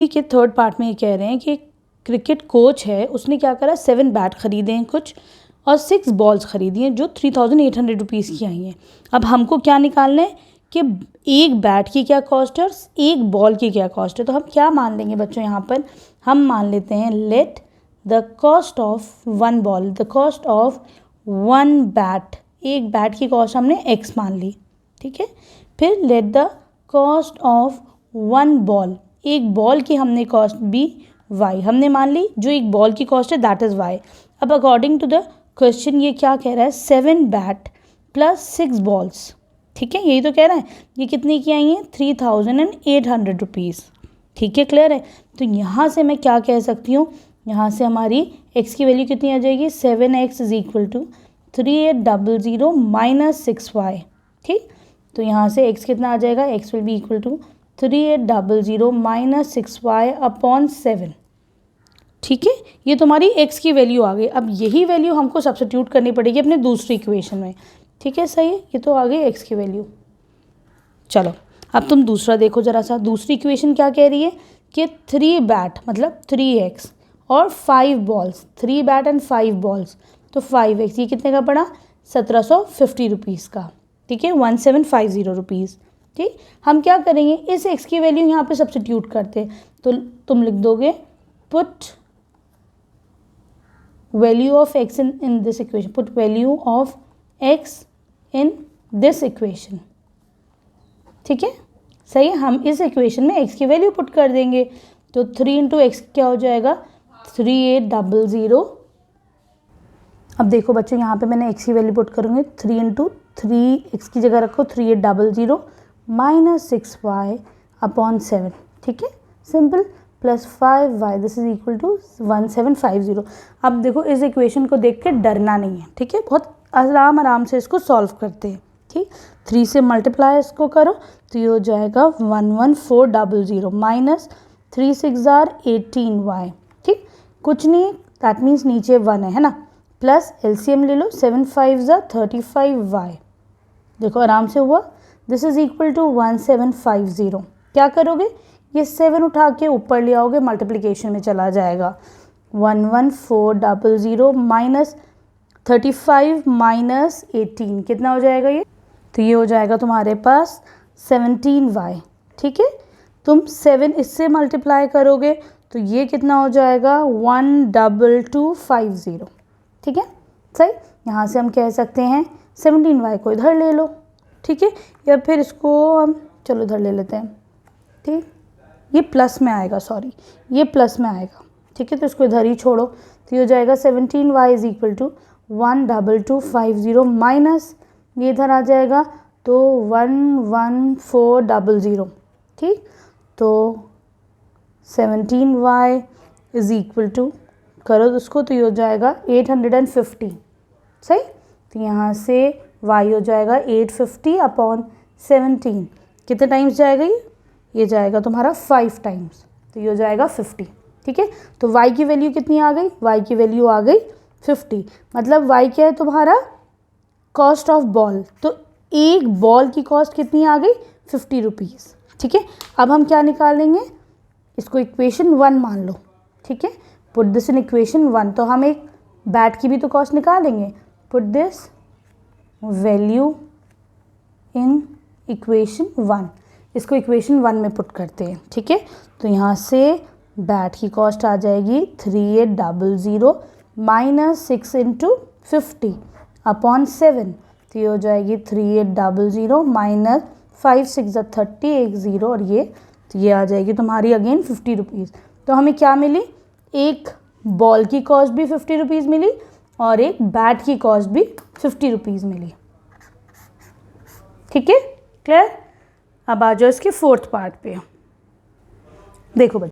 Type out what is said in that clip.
के third part में ये कह रहे हैं कि क्रिकेट कोच है, उसने क्या करा, 7 बैट खरीदे हैं कुछ और 6 बॉल्स खरीदी हैं जो 3800 रुपीज़ की आई हैं। अब हमको क्या निकालना है कि एक बैट की क्या कॉस्ट है और एक बॉल की क्या कॉस्ट है। तो हम क्या मान लेंगे बच्चों, यहाँ पर हम मान लेते हैं let the cost of 1 ball, the cost of 1 bat, एक बैट की कॉस्ट हमने x मान ली, ठीक है। फिर let the cost of 1 ball, एक बॉल की हमने कॉस्ट भी y हमने मान ली, जो एक बॉल की कॉस्ट है दैट इज़ y। अब अकॉर्डिंग टू द क्वेश्चन ये क्या कह रहा है, 7 बैट प्लस 6 बॉल्स, ठीक है, यही तो कह रहा है। ये कितने की आई हैं, 3800 रुपीज़, ठीक है, क्लियर है। तो यहाँ से मैं क्या कह सकती हूँ, यहाँ से हमारी x की वैल्यू कितनी आ जाएगी, 7x is equal to 3800 minus 6y, ठीक। तो यहाँ से x कितना आ जाएगा, x will be equal to 3800 minus 6y upon 7, ठीक है। ये तुम्हारी x की वैल्यू आ गई। अब यही वैल्यू हमको सब्स्टिट्यूट करनी पड़ेगी अपने दूसरी इक्वेशन में, ठीक है, सही है। ये तो आ गई x की वैल्यू। चलो अब तुम दूसरा देखो ज़रा सा, दूसरी इक्वेशन क्या कह रही है कि 3 बैट मतलब 3x और 5 बॉल्स, 3 बैट एंड 5 बॉल्स, तो 5x ये कितने का पड़ा, 1750 रुपीज़ का, ठीक है, 1750 रुपीज़, ठीक। हम क्या करेंगे, इस x की वैल्यू यहाँ पे सब्स्टिट्यूट करते, तो तुम लिख दोगे put value of x in this equation, put value of x in this equation, ठीक है, सही है। हम इस इक्वेशन में x की वैल्यू पुट कर देंगे, तो 3 इंटू एक्स क्या हो जाएगा, 3800। अब देखो बच्चों यहाँ पे मैंने x की वैल्यू पुट करूँगी, 3 इंटू 3 x की जगह रखो 3800 माइनस 6y अपॉन 7, ठीक है, simple, plus 5y, this is equal to 1750। अब देखो इस इक्वेशन को देख के डरना नहीं है, ठीक है, बहुत आराम से इसको सॉल्व करते हैं, ठीक। 3 से मल्टीप्लाई इसको करो तो ये हो जाएगा 11400 माइनस 3 6 आर 18y, ठीक, कुछ नहीं, दैट मीन्स नीचे 1 है ना, प्लस एलसीएम ले लो, 7 5 ज़ा 35y, देखो आराम से हुआ, दिस इज इक्वल टू 1750। क्या करोगे, ये 7 उठा के ऊपर ले आओगे, मल्टीप्लिकेशन में चला जाएगा, 11400 माइनस 35 माइनस 18 कितना हो जाएगा ये, तो ये हो जाएगा तुम्हारे पास 17y, ठीक है। तुम 7 इससे मल्टीप्लाई करोगे तो ये कितना हो जाएगा 12250, ठीक है, सही। यहाँ से हम कह सकते हैं 17y को इधर ले लो, ठीक है, या फिर इसको हम चलो इधर ले लेते हैं, ठीक, ये प्लस में आएगा, सॉरी ये प्लस में आएगा, ठीक है, तो इसको इधर ही छोड़ो, तो ये हो जाएगा 17y is equal to 12250 minus ये इधर आ जाएगा तो 11400, ठीक, तो 17y इज इक्वल टू करो उसको तो ये हो जाएगा 850, सही। तो यहाँ से y हो जाएगा 850 अपॉन 17, कितने टाइम्स जाएगा ये जाएगा तुम्हारा 5 टाइम्स, तो ये हो जाएगा 50, ठीक है। तो y की वैल्यू कितनी आ गई, y की वैल्यू आ गई 50, मतलब y क्या है तुम्हारा, कॉस्ट ऑफ बॉल, तो एक बॉल की कॉस्ट कितनी आ गई 50 रुपीज़, ठीक है। अब हम क्या निकालेंगे, इसको इक्वेशन 1 मान लो, ठीक है, पुट दिस इन इक्वेशन 1, तो हम एक बैट की भी तो कॉस्ट निकालेंगे, put this value in equation 1, इसको इक्वेशन 1 में पुट करते हैं, ठीक है। तो यहाँ से बैट की कॉस्ट आ जाएगी 3800 माइनस 6 इंटू 50 अपॉन 7, तो ये हो जाएगी 3800 माइनस 5 6 ज़ा 30 एक 0 और ये, तो ये आ जाएगी तुम्हारी अगेन 50 रुपीज़। तो हमें क्या मिली, एक बॉल की कॉस्ट भी 50 रुपीज़ मिली और एक बैट की कॉस्ट भी 50 रुपीज़ मिली, ठीक है, क्लियर। अब आ जाओ इसके फोर्थ पार्ट पे, देखो बच्चों।